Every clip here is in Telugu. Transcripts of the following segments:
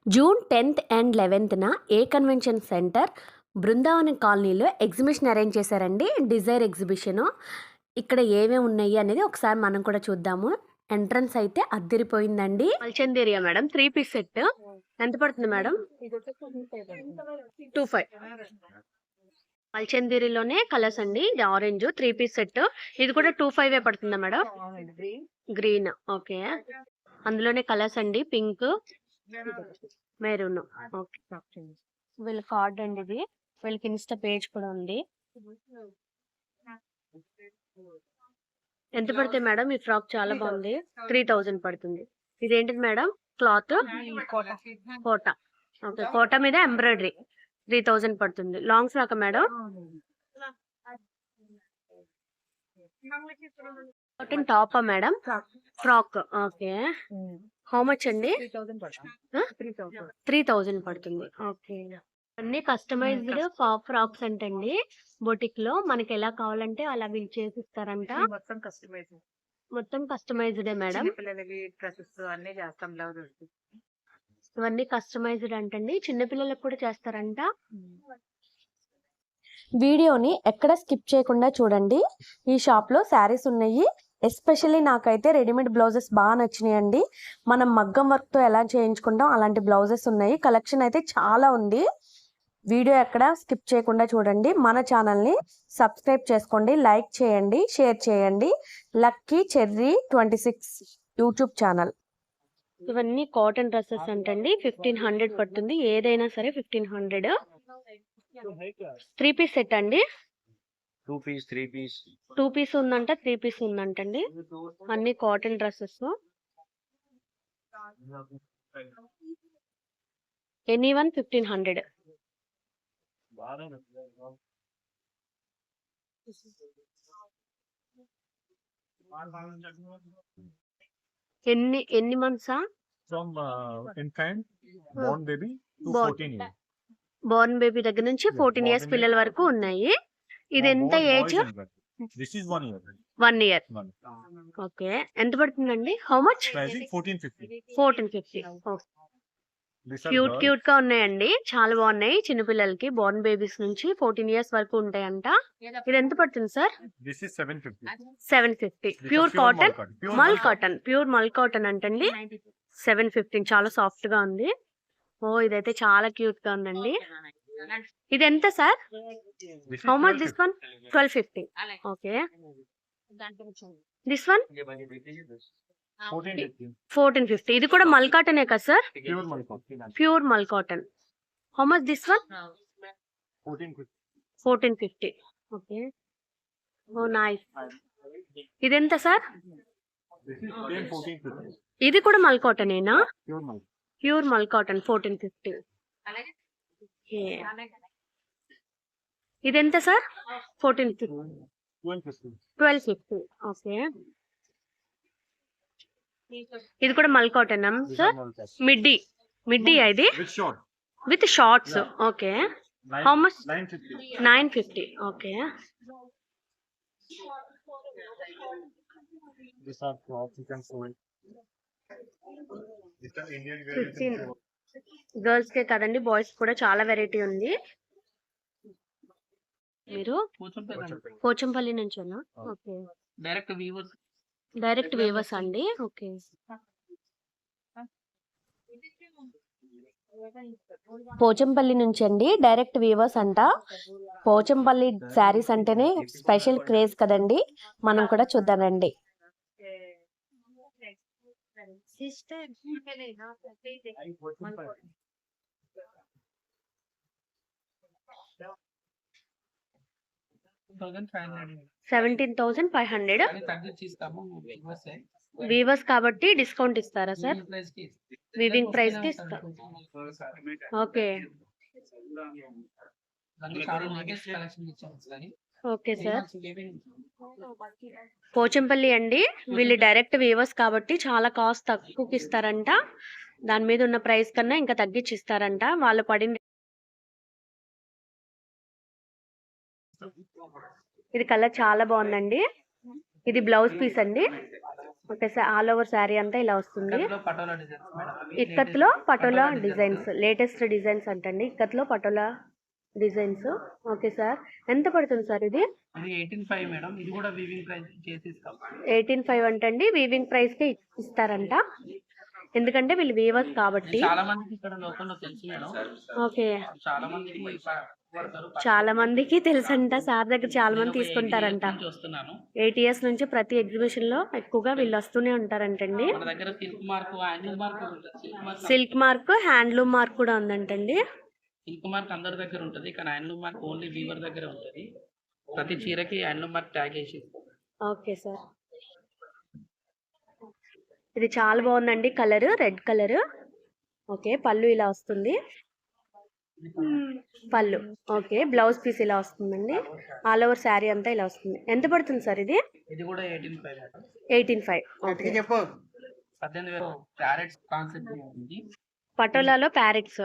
June 10th and 11th a convention centre Brindavanam కాలనీలో ఎగ్జిబిషన్ అరేంజ్ చేశారండి. Desire exhibition. ఇక్కడ ఏమేమి ఉన్నాయి అనేది ఒకసారి మనం కూడా చూద్దాము. ఎంట్రన్స్ అయితే అద్దరిపోయిందండి. మల్చందేరియా మేడం 3 పీస్ సెట్ ఎంత పడుతుంది మేడం? 25. మల్చందేరిలోనే కలర్స్ అండి. ఇది ఆరెంజ్ 3 పీస్ సెట్. ఇది కూడా 25 పడుతుందా మేడం? గ్రీన్. ఓకే, అందులోనే కలర్స్ అండి. Pink, maroon. ఓకే, వీళ్ళ కార్డ్ అండి ఇది. వీళ్ళకి ఇన్స్టా పేజ్ కూడా ఉంది. ఎంత పడుతుంది మేడం? ఈ ఫ్రాక్ చాలా బాగుంది. 3000 పడుతుంది. ఇదేంటిది madam? Cloth Kota. Okay, Kota మీద ఎంబ్రాయిడరీ. 3000 పడుతుంది. Long frock madam? కాటన్ టాపా madam? Frock. Okay, how much అండి? 3000 పడుతుంది. ఓకే, అన్ని కస్టమైజ్డ్ ఫ్రాక్స్ అంటండి. బొటిక్ లో మనకి ఎలా కావాలంటే అలా వీళ్ళు చేసిస్తారంట. మొత్తం కస్టమైజ్డ్ మేడం. ఇవన్నీ కస్టమైజ్డ్ అంటండి. చిన్నపిల్లలకు కూడా చేస్తారంట. వీడియోని ఎక్కడ స్కిప్ చేయకుండా చూడండి. ఈ షాప్ లో శారీస్ ఉన్నాయి. ఎస్పెషల్లీ నాకైతే రెడీమేడ్ బ్లౌజెస్ బాగా నచ్చినాయండి. మనం మగ్గం వర్క్ తో ఎలా చేయించుకుంటాం అలాంటి బ్లౌజెస్ ఉన్నాయి. కలెక్షన్ అయితే చాలా ఉంది. వీడియో ఎక్కడ స్కిప్ చేయకుండా చూడండి. మన ఛానల్ని సబ్స్క్రైబ్ చేసుకోండి, లైక్ చేయండి, షేర్ చేయండి. Lucky cherry 26 YouTube channel. ఇవన్నీ కాటన్ డ్రెస్సెస్ అంటండి. 1500 పడుతుంది. ఏదైనా సరే 1500. 3 పీస్ సెట్ అండి. 2 పీస్ ఉందంట, 3 పీస్ ఉందంటండి. అన్ని కాటన్ డ్రెస్సెస్. ఎనీవన్ 1500. ఎన్ని మంత్సా? From infant, born baby to Born. 14 years. Born baby దగ్గర నుంచి 14 ఇయర్స్ పిల్లల వరకు ఉన్నాయి. ఇది ఎంత age? This is 1 year. 1 year. Okay, ఎంత పడుతుందండి? How much? Pricing 1450. 1450. Cute cute గా ఉన్నాయండి. చాలా బాగున్నాయి. చిన్నపిల్లలకి బోర్న్ బేబీస్ నుంచి 14 ఇయర్స్ వరకు ఉంటాయంట. ఇది ఎంత పడుతుంది sir? This is 750. 750. Pure cotton, మల్ కాటన్. ప్యూర్ మల్ కాటన్ అంటండి. 750. చాలా సాఫ్ట్ గా ఉంది. ఓ, ఇదైతే చాలా క్యూట్ గా ఉందండి. ఇది ఎంత sir? How much this one? 1250. Okay, this one 1450. ఇది కూడా మల్ కాటనే కదా sir? Pure mul cotton. How much this one? 1450. Okay, oh nice. ఇది ఎంత సార్? ఇది కూడా మల్ కాటనేనా? Pure mul cotton 1450. ఇది ఎంత సార్? 1250. ఓకే, ఇది కూడా మల్ కాటన్ సార్? మిడ్డీ ఇది with shorts. Okay, how much? 950. Okay, girls కే కదండి, బాయ్స్ కూడా చాలా వెరైటీ ఉంది. మీరు పోచంపల్లి నుంచేనా? ఓకే, డైరెక్ట్ వీవర్స్ అండి. ఓకే, పోచంపల్లి నుంచి అండి. డైరెక్ట్ వీవర్స్ అంట. పోచంపల్లి శారీస్ అంటేనే స్పెషల్ క్రేజ్ కదండి. మనం కూడా చూద్దామండి. $17,500. వీవర్స్ కాబట్టి డిస్కౌంట్ ఇస్తారా సార్? వీవింగ్ ప్రైస్ కి ఇస్తారు. Okay, okay sir. పోచంపల్లి అండి. వీళ్ళు డైరెక్ట్ వీవర్స్ కాబట్టి చాలా కాస్ట్ తక్కువకి ఇస్తారంట. దాని మీద ఉన్న ప్రైస్ కన్నా ఇంకా తగ్గించి ఇస్తారంట. వాళ్ళు పడిన ఇది కలర్ చాలా బాగుందండి. ఇది బ్లౌజ్ పీస్ అండి. Okay sir, all over sari అంతా ఇలా వస్తుంది. ఇక్కత్లో పటోలా డిజైన్స్ మేడం. అవి ఇక్కత్లో latest patola designs. Designs, latest designs అంటండి. ఇక్కత్లో పటోలా డిజైన్స్. ఓకే సార్, ఎంత పడుతుంది సార్ ఇది? ఇది 18.5 మేడం. ఇది కూడా వీవింగ్ ప్రైస్ చేసి ఇస్తాం. 18.5 అంటండి. వీవింగ్ ప్రైస్కి ఇస్తారంట, ఎందుకంటే వీళ్ళు వీవర్స్ కాబట్టి. చాలా మందికి ఇక్కడ లోకల్లో తెలుసు మేడం. ఓకే, చాలా మందికి పడతారు. చాలా మందికి తెలుసంట. సార్ దగ్గర చాలా మంది తీసుకుంటారంట. నుంచి వస్తున్నాను. 8 years నుంచి ప్రతి ఎగ్జిబిషన్ లో ఎక్కువగా వీళ్ళు వస్తూనే ఉంటారంటండి. మన దగ్గర సిల్క్ మార్క్, హ్యాండ్లూమ్ మార్క్ ఉంటుంది. సిల్క్ మార్క్, హ్యాండ్లూమ్ మార్క్ కూడా ఉందంటండి. సిల్క్ మార్క్ అందరి దగ్గర ఉంటుంది, కానీ హ్యాండ్లూమ్ మార్క్ ఓన్లీ వీవర్ దగ్గర ఉంటుంది. ప్రతి చీరకి హ్యాండ్లూమ్ మార్క్ ట్యాగ్ వేసి. ఓకే సార్, ఇది చాలా బాగుందండి. Colour red colour. ఓకే, పళ్ళు ఇలా వస్తుంది. పళ్ళు ఓకే, బ్లౌజ్ పీస్ ఇలా వస్తుందండి. ఆల్ ఓవర్ శారీ అంతా ఇలా వస్తుంది. ఎంత పడుతుంది సార్ ఇది? ఇది కూడా 18.5 మేడం. 18.5. ఓకే, 18,000 క్యారెట్స్ కాన్సెప్ట్ ఉంది. పటోలాలో ప్యారెట్స్.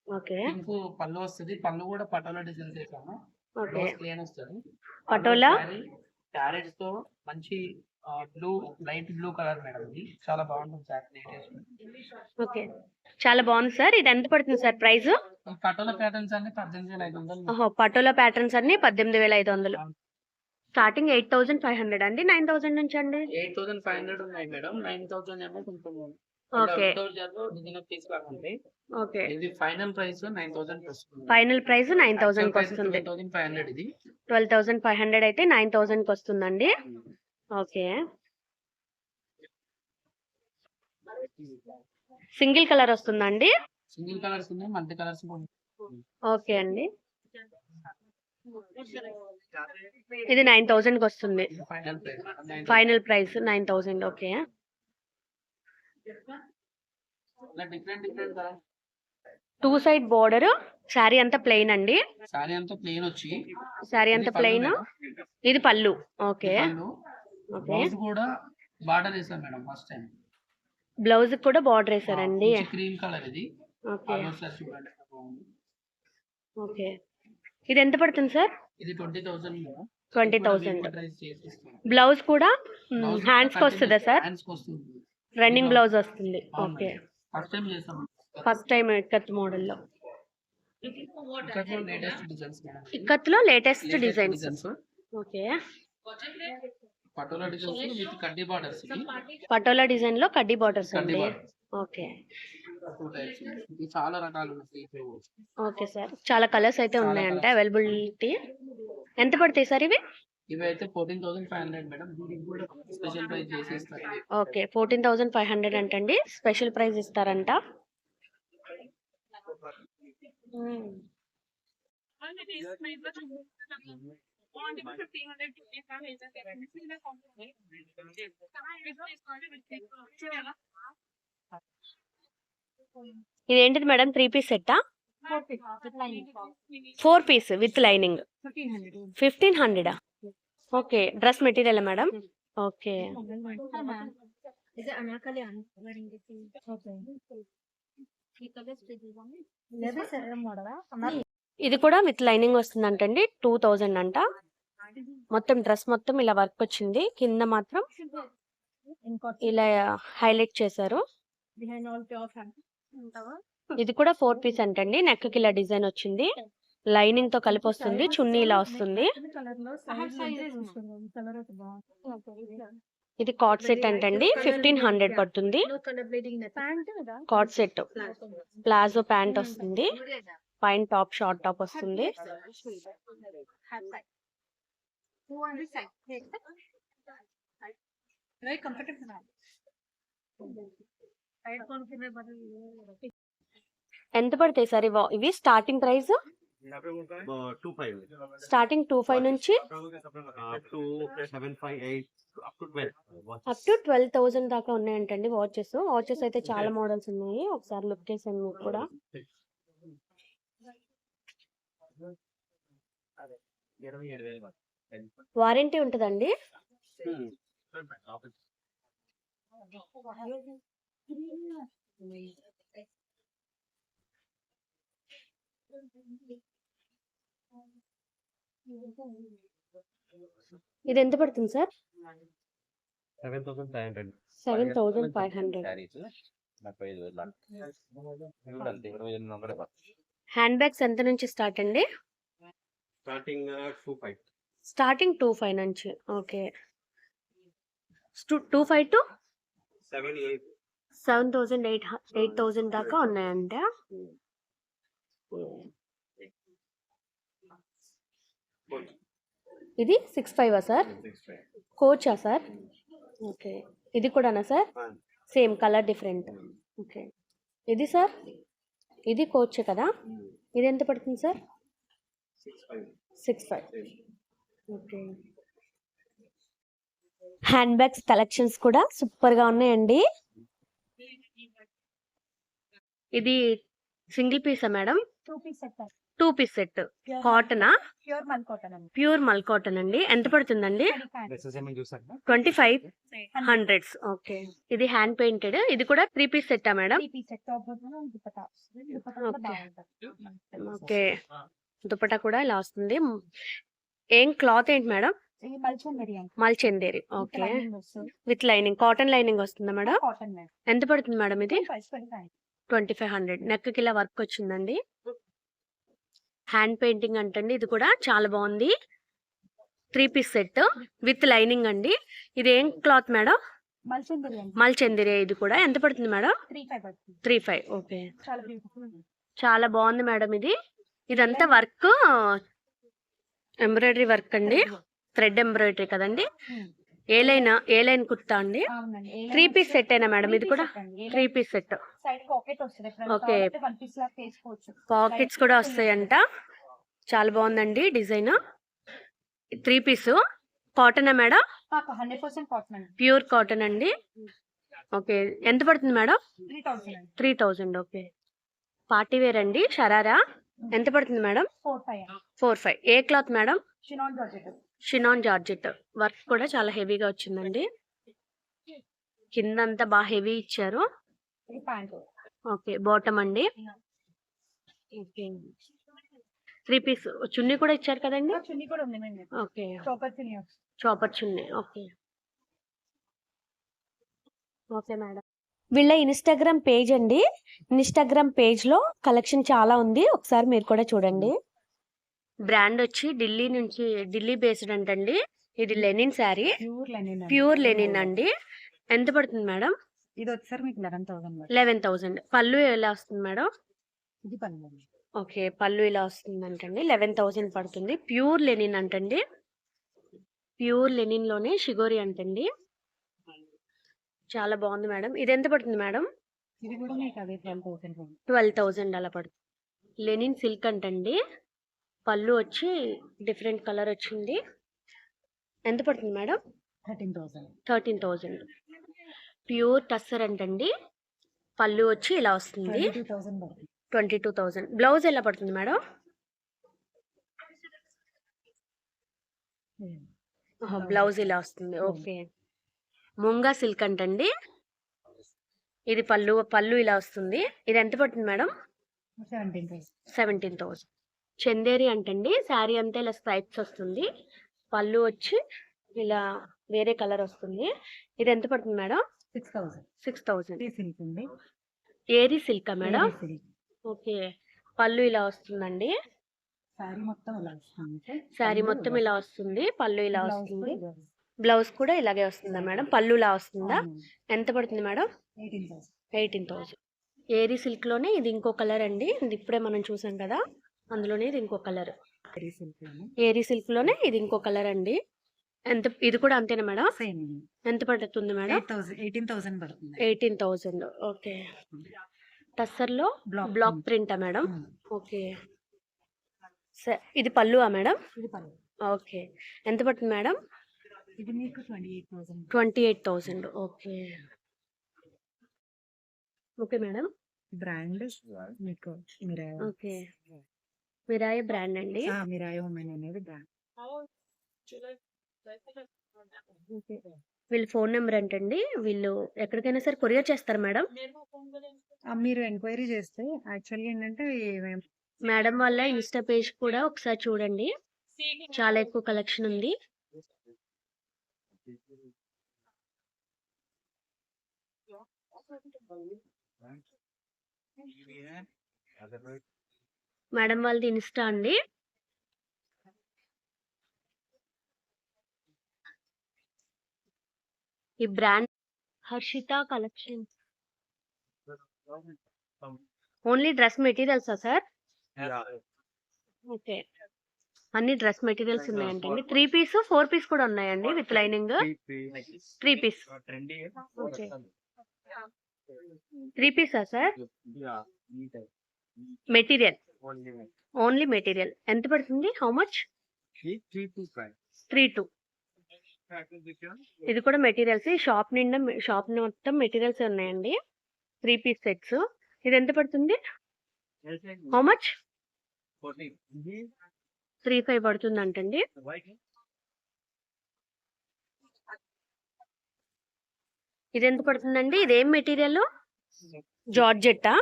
ఓకే, పింక్ పళ్ళు వస్తుంది. పళ్ళు కూడా పటోలా డిజైన్ చేసాము. ఓకే, ప్లేన్ వస్తుంది. పటోలా క్యారెట్స్ తో మంచి blue, light blue colour madam. ఇది చాలా బాగుంటుంది సార్. ఓకే, చాలా బాగుంది సార్. ఇది ఎంత పడుతుంది సార్ ప్రైస్? పటోలా ప్యాటర్న్స్ అన్ని 18,500. ఓహో, పటోలా ప్యాటర్న్స్ అన్ని 18,500. స్టార్టింగ్ 8,500 అండి. 9,000 నుంచి అండి. 8,500 ఉన్నాయి మేడం. 9,000 ఏమో కొంచెం ఓకే, డిజైనర్ పీస్ లాగా ఉంది. ఓకే, ఇది ఫైనల్ ప్రైస్ 9,000 వస్తుంది. ఫైనల్ ప్రైస్ 9,000 కి వస్తుంది. 12,500 ఇది. 12,500 అయితే 9,000 కి వస్తుందండి. ఓకే, సింగిల్ కలర్ వస్తుందండి. సింగిల్ కలర్స్ ఉన్నాయి, మల్టీ కలర్స్ కూడా ఉన్నాయి. ఓకే అండి, ఇది 9,000 కి వస్తుంది. Final price final price 9,000. Okay, different different colour. 2 side border. Sari అంతా ప్లెయిన్ అండి. సారీ అంతా ప్లేన్ వచ్చి, శారీ అంతా ప్లెయిన్. ఇది పళ్ళు. ఓకే, ఓకే, బ్లౌజ్ కూడా బార్డర్ వేసాం మేడం ఫస్ట్ టైం. బ్లౌజ్ కూడా బార్డర్ వేసారండి. క్రీమ్ కలర్ ఇది. ఓకే, ఒకసారి చూడండి ఎంత బాగుంది. ఓకే, ఇది ఎంత పడుతుంది సార్? ఇది 20,000 మేడం. 20,000. ప్రైస్ చేసి ఇస్తాం. బ్లౌజ్ కూడా హ్యాండ్స్ కి వస్తుందా సార్? హ్యాండ్స్ కి వస్తుంది. రన్నింగ్ బ్లౌజ్ వస్తుంది. ఓకే, ఫస్ట్ టైం చేసాం. ఫస్ట్ టైం ఇక్కత్ మోడల్లో. Latest designs madam. ఇక్కత్లో latest designs. Okay, patola designs with kaddi borders. Patola design లో కడ్డీ బార్డర్స్ కడ్డీ అండి. బార్డర్. Okay, 2 types. ఇది చాలా రకాలు ఉన్నాయి. ఓకే సార్, చాలా కలర్స్ అయితే ఉన్నాయంట అవైలబిలిటీ. ఎంత పడతాయి సార్ ఇవి? ఇవి అయితే 14,500 మేడం. దీనికి కూడా స్పెషల్ ప్రైస్ చేసి ఇస్తారు. ఓకే, 14,500 అంటండి. స్పెషల్ ప్రైస్ ఇస్తారంట. ఇదేంటిది madam? 3 piece సెట్టా? 4 piece with lining 1,500. Okay, dress material madam. Okay, ఇది కూడా విత్ లైనింగ్ వస్తుందంటండి. 2,000 అంట. మొత్తం డ్రెస్ మొత్తం ఇలా వర్క్ వచ్చింది. కింద మాత్రం ఇలా హైలైట్ చేశారు. ఇది కూడా 4 piece అంటండి. నెక్ కి ఇలా డిజైన్ వచ్చింది. లైనింగ్ తో కలిపి వస్తుంది. చున్నీ ఇలా వస్తుంది. ఇది కాట్ సెట్ అంటండి. 1,500 పడుతుంది. కాట్ సెట్ ప్లాజో ప్యాంట్ వస్తుంది. పైన టాప్ షార్ట్ టాప్ వస్తుంది. ఎంత పడతాయి సార్ ఇవి? స్టార్టింగ్ ప్రైస్ 2.5 స్టార్టింగ్ 2,500 నుంచి up to 7.5, 8 up to 12. Up to 12,000 దాకా ఉన్నాయంటండి. వాచెస్ అయితే చాలా మోడల్స్ ఉన్నాయి. ఒకసారి లుక్ చేసాను మీకు కూడా. వారంటీ ఉంటుందండి. ఇది ఎంత పడుతుంది సార్? 7,500. 7,500. Sarees 45,000 ఇవి కూడా అంతే 28 వందలే పడుతుంది. హ్యాండ్ బ్యాగ్స్ ఎంత నుంచి స్టార్ట్ అండి? స్టార్టింగ్ 25. స్టార్టింగ్ 2,500 నుంచి. ఓకే. 2,500 టు 7,800. 8,000 దాకా ఉన్నాయంట. ఇది 6,500 సార్? 6,500. కోచా సార్? ఓకే. ఇది కూడానా sir? Same colour different. Okay. ఇది సార్? ఇది కోచ్ కదా? ఇది ఎంత పడుతుంది sir? 6,500. Okay. Hand bags collections కూడా సూపర్ గా ఉన్నాయండి. ఇది సింగిల్ పీసా madam? 2 piece set 2 piece set. కాటనా? ప్యూర్ మల్ కాటన్ అండి. ప్యూర్ మల్ కాటన్ అండి. ఎంత పడుతుందండి? 25. 2,500. ఓకే. ఇది హ్యాండ్ పెయింటెడ్. ఇది కూడా 3 పీస్ సెట్టా madam? 3 piece set top border dupatta. Dupatta కూడా బాగుంటది. ఓకే. దుపట్టా కూడా ఇలా వస్తుంది. ఏం క్లాత్ ఏంటి మేడం? ఇది మల్చందరి అండి. మల్చందేరి. ఓకే. లైనింగ్ వస్తుంది. విత్ లైనింగ్, కాటన్ లైనింగ్ వస్తుందా మేడం? Cotton madam. ఎంత పడుతుంది మేడం ఇది? 25. 2,500. నెక్ కి ఇలా వర్క్ వచ్చిందండి. హ్యాండ్ పెయింటింగ్ అంటండి. ఇది కూడా చాలా బాగుంది. 3 పీస్ సెట్ విత్ లైనింగ్ అండి. ఇది ఏం క్లాత్ మేడం? మల్చందరి అండి. మల్చందిరి. ఇది కూడా ఎంత పడుతుంది మేడం? 3,500 పడుతుంది. 3,500. ఓకే. చాలా బ్యూటిఫుల్ ఉంది. చాలా బాగుంది మేడం. ఇదంతా వర్క్ ఎంబ్రాయిడరీ వర్క్ అండి. థ్రెడ్ ఎంబ్రాయిడరీ కదండి. ఏ లైన్ కుర్తా అండి. అవునండి. 3 పీస్ సెట్ అయినా మేడం? ఇది కూడా 3 పీస్ సెట్. సైడ్ పాకెట్ వస్తుంది. ఓకే. 1 పీస్ లా వేసుకోవచ్చు. పాకెట్స్ కూడా వస్తాయంట. చాలా బాగుందండి డిజైన్. 3 పీస్ కాటనా మేడం? 100% కాటన్ అండి. ప్యూర్ కాటన్ అండి. ఓకే. ఎంత పడుతుంది మేడం? 3,000 అండి. 3,000. ఓకే. పార్టీ వేర్ అండి. షరారా ఎంత పడుతుంది మేడం? 4,500 అండి. 4,500. ఏ cloth madam? Chiffon georgette. Chiffon georgette. Work కూడా చాలా హెవీగా వచ్చిందండి. కిందంతా బాగా హెవీ ఇచ్చారు. ఇది ప్యాంట్. ఓకే. బాటమ్ అండి. ఓకే. 3 పీస్ చున్నీ కూడా ఇచ్చారు కదండి. చున్నీ కూడా ఉంది మేడం. ఓకే. చాపర్ చున్నీ వస్తుంది. చాపర్ చున్నీ. ఓకే. Okay madam. వీళ్ళ ఇన్స్టాగ్రామ్ పేజ్ అండి. ఇన్స్టాగ్రామ్ పేజ్ లో కలెక్షన్ చాలా ఉంది. ఒకసారి మీరు కూడా చూడండి. బ్రాండ్ వచ్చి ఢిల్లీ బేస్డ్ అంటండి. ఇది linen sari. Pure linen. Pure linen అండి. ఎంత పడుతుంది మేడం? ఇది వచ్చేసరికి మీకు 11,000. 11,000. పళ్ళు ఎలా వస్తుంది మేడం? ఇది పన్ను. ఓకే. పళ్ళు ఇలా వస్తుంది అంటండి. 11,000 పడుతుంది. ప్యూర్ లెనిన్ అంటండి. ప్యూర్ లెనిన్ లోనే షిగోరి అంటండి. చాలా బాగుంది మేడం. ఇది ఎంత పడుతుంది మేడం? ఇది కూడా మీకు అదే 12,000. 12,000 అలా పడుతుంది. లెనిన్ సిల్క్ అంటండి. పళ్ళు వచ్చి డిఫరెంట్ కలర్ వచ్చింది. ఎంత పడుతుంది మేడం? 13,000. 13,000. ప్యూర్ టస్సర్ అంటండి. పళ్ళు వచ్చి ఇలా వస్తుంది. 22,000 పడుతుంది. 22,000. బ్లౌజ్ ఎలా పడుతుంది మేడం? బ్లౌజ్ ఇలా వస్తుంది. ఓకే. ముంగా సిల్క్ అంటండి. ఇది పళ్ళు ఇలా వస్తుంది. ఇది ఎంత పడుతుంది మేడం? 17,000. 17,000. చందేరి అంటండి. శారీ అంతా ఇలా స్ట్రైప్స్ వస్తుంది. పళ్ళు వచ్చి ఇలా వేరే కలర్ వస్తుంది. ఇది ఎంత పడుతుంది మేడం? 6,000. 6,000. సిల్క్ ఉంది. ఏరీ సిల్కా మేడం? సిల్క్. ఓకే. పళ్ళు ఇలా వస్తుందండి. సారీ మొత్తం ఇలా వస్తుంది. శారీ మొత్తం ఇలా వస్తుంది. పళ్ళు ఇలా వస్తుంది. బ్లౌజ్ కూడా ఇలాగే వస్తుందా మేడం? పళ్ళు ఇలా వస్తుందా? ఎంత పడుతుంది మేడం? 18,000. 18,000. ఏరీ సిల్క్ లోనే ఇది ఇంకో కలర్ అండి. ఇది ఇప్పుడే మనం చూసాం కదా, అందులోనే ఇది ఇంకో కలర్. ఏరీ సిల్క్ లోనే ఇది ఇంకో కలర్ అండి. ఇది కూడా అంతేనా మేడం? సేమ్. ఎంత పడుతుంది మేడం? 18,000 పడుతుంది. 18,000. ఓకే. టస్సర్ లో బ్లాక్ ప్రింటా మేడం? ఓకే. ఇది పళ్ళువా మేడం? ఇది పళ్ళు. ఓకే. ఎంత పడుతుంది మేడం? ఇది మీకు 28,000. 28,000. ఓకే. Okay madam. బ్రాండ్ మీకు మిరాయ్. ఓకే. మిరాయ్ బ్రాండ్ అండి. మిరాయ్ ఉమెన్ అనేది బ్రాండ్. వీళ్ళ ఫోన్ నెంబర్ ఏంటండి? వీళ్ళు ఎక్కడికైనా సరే కొరియర్ చేస్తారు మేడం? మీరు ఎంక్వైరీ చేస్తే యాక్చువల్గా ఏంటంటే మేడం వాళ్ళ ఇన్స్టా పేజ్ కూడా ఒకసారి చూడండి. చాలా ఎక్కువ కలెక్షన్ ఉంది. మేడం వాళ్ళది ఇన్స్టా అండి. ఈ brand Harshitha collection. Only dress మెటీరియల్సా సార్? ఓకే, అన్ని డ్రెస్ మెటీరియల్స్ ఉన్నాయంటండి. 3 పీస్ 4 పీస్ కూడా ఉన్నాయండి విత్ లైనింగ్. 3 పీస్. ఓకే, 3 పీసా సార్? Material, only material. ఎంత పడుతుంది? How much? 3,2. ఇది కూడా మెటీరియల్స్. ఈ షాప్ నిండా షాప్ మొత్తం మెటీరియల్స్ ఉన్నాయండి. 3 పీస్ సెట్స్. ఇది ఎంత పడుతుంది? How much? 3,500 పడుతుంది అంటండి. ఇది ఎంత పడుతుందండి? ఇదేం మెటీరియల్? జార్జెట్టా?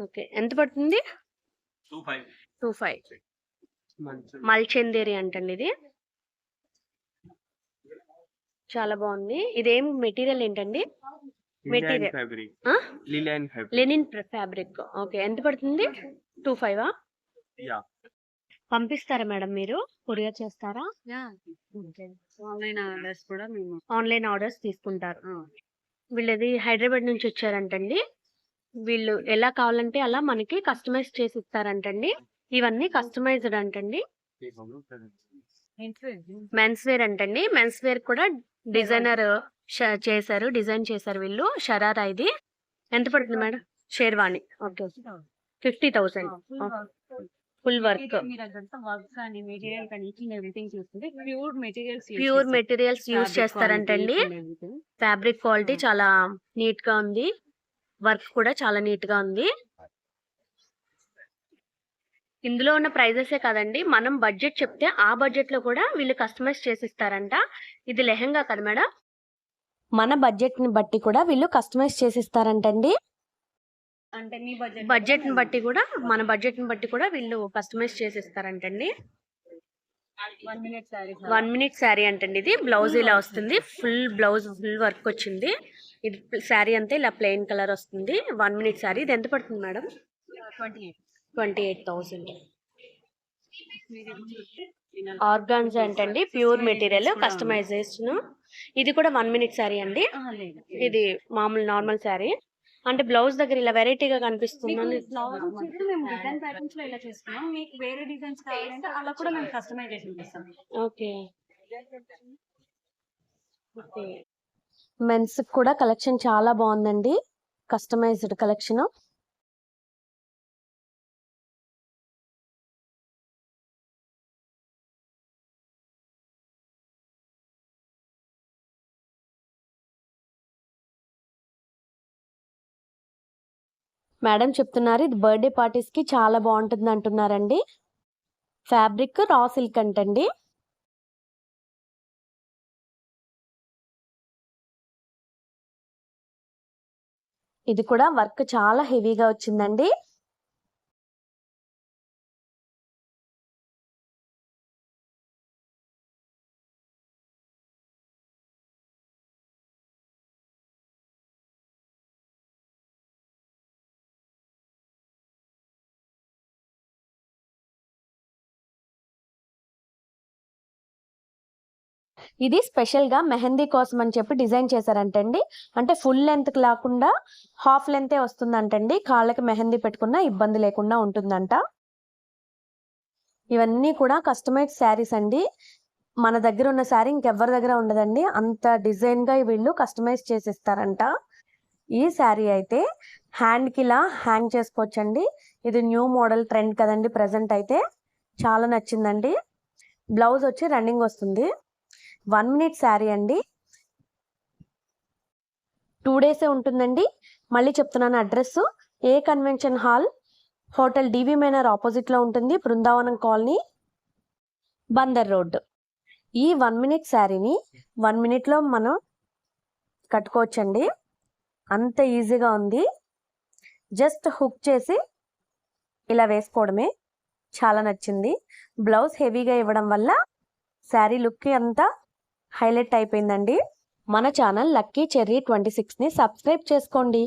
ఓకే, ఎంత పడుతుంది? 2,500. మల్చందేరి అంటండి ఇది. చాలా బాగుంది. ఇదేం మెటీరియల్ ఏంటండి? Material linen fabric. ఓకే, ఎంత పడుతుంది? 2,500. పంపిస్తారా మేడం మీరు? కొరియర్ చేస్తారా? ఆన్లైన్ ఆర్డర్స్ తీసుకుంటారు. వీళ్ళది హైదరాబాద్ నుంచి వచ్చారంటండి. వీళ్ళు ఎలా కావాలంటే అలా మనకి కస్టమైజ్ చేసి ఇస్తారంటండి. ఇవన్నీ కస్టమైజ్డ్ అంటండి. మెన్స్ వేర్ అంటండి. మెన్స్ వేర్ కూడా డిజైనర్ చేశారు, డిజైన్ చేశారు వీళ్ళు. షరారా ఇది. ఎంత పడుతుంది madam? Sherwani. Okay, 50,000. Full work. Pure materials use చేస్తారంటండి. ఫ్యాబ్రిక్ క్వాలిటీ చాలా నీట్ గా ఉంది. వర్క్ కూడా చాలా నీట్ గా ఉంది. ఇందులో ఉన్న ప్రైజెసే కాదండి, మనం బడ్జెట్ చెప్తే ఆ బడ్జెట్ లో కూడా వీళ్ళు కస్టమైజ్ చేసిస్తారంట. ఇది లెహంగా కదా మేడం? మన బడ్జెట్ ని బట్టి కూడా వీళ్ళు కస్టమైజ్ చేసిస్తారంటండి. అంటే మీ బడ్జెట్ ని బట్టి కూడా, మన బడ్జెట్ ని బట్టి కూడా వీళ్ళు కస్టమైజ్ చేసిస్తారంటండి. 1 మినిట్ శారీ అంటండి. ఇది బ్లౌజ్ ఇలా వస్తుంది. ఫుల్ బ్లౌజ్ ఫుల్ వర్క్ వచ్చింది. ఇది శారీ అంతా ఇలా ప్లెయిన్ కలర్ వస్తుంది. 1 మినిట్ శారీ. ఇది ఎంత పడుతుంది మేడం? 28,000. ఆర్గాన్జా అంటండి. Pure material customization. ఇది కూడా 1 మినిట్ శారీ అండి. ఇది మామూలు నార్మల్ శారీ. అంటే బ్లౌజ్ దగ్గర ఇలా వెరైటీగా కనిపిస్తుంది. ఓకే, మెన్స్ కూడా కలెక్షన్ చాలా బాగుందండి. Customized collection. మేడం చెప్తున్నారు ఇది బర్త్డే పార్టీస్ కి చాలా బాగుంటుంది అంటున్నారండి. ఫ్యాబ్రిక్ రా సిల్క్ అంటండి. ఇది కూడా వర్క్ చాలా హెవీగా వచ్చిందండి. ఇది స్పెషల్ గా మెహందీ కోసం అని చెప్పి డిజైన్ చేశారంటండి. అంటే ఫుల్ లెంత్ లేకుండా హాఫ్ లెంతే వస్తుందంటండి. కాళ్ళకి మెహందీ పెట్టుకున్నా ఇబ్బంది లేకుండా ఉంటుందంట. ఇవన్నీ కూడా కస్టమైజ్ శారీస్ అండి. మన దగ్గర ఉన్న శారీ ఇంకెవరి దగ్గర ఉండదండి. అంత డిజైన్ గా వీళ్ళు కస్టమైజ్ చేసిస్తారంట. ఈ శారీ అయితే హ్యాండ్ కి ఇలా హ్యాంగ్ చేసుకోవచ్చండి. ఇది న్యూ మోడల్ ట్రెండ్ కదండి ప్రెసెంట్ అయితే. చాలా నచ్చిందండి. బ్లౌజ్ వచ్చి రన్నింగ్ వస్తుంది. 1 మినిట్ శారీ అండి. 2 డేసే ఉంటుందండి. మళ్ళీ చెప్తున్నాను అడ్రస్. ఏ కన్వెన్షన్ హాల్, హోటల్ డివి మేనర్ ఆపోజిట్ లో ఉంటుంది. Brindavanam colony, Bandar road. ఈ 1 మినిట్ శారీని 1 మినిట్ లో మనం కట్టుకోవచ్చండి. అంత ఈజీగా ఉంది. జస్ట్ హుక్ చేసి ఇలా వేసుకోవడమే. చాలా నచ్చింది. బ్లౌజ్ హెవీగా ఇవ్వడం వల్ల శారీ లుక్ అంతా హైలైట్ అయిపోయిందండి. మన ఛానల్ లక్కీ చెర్రీ 26ని సబ్స్క్రైబ్ చేసుకోండి.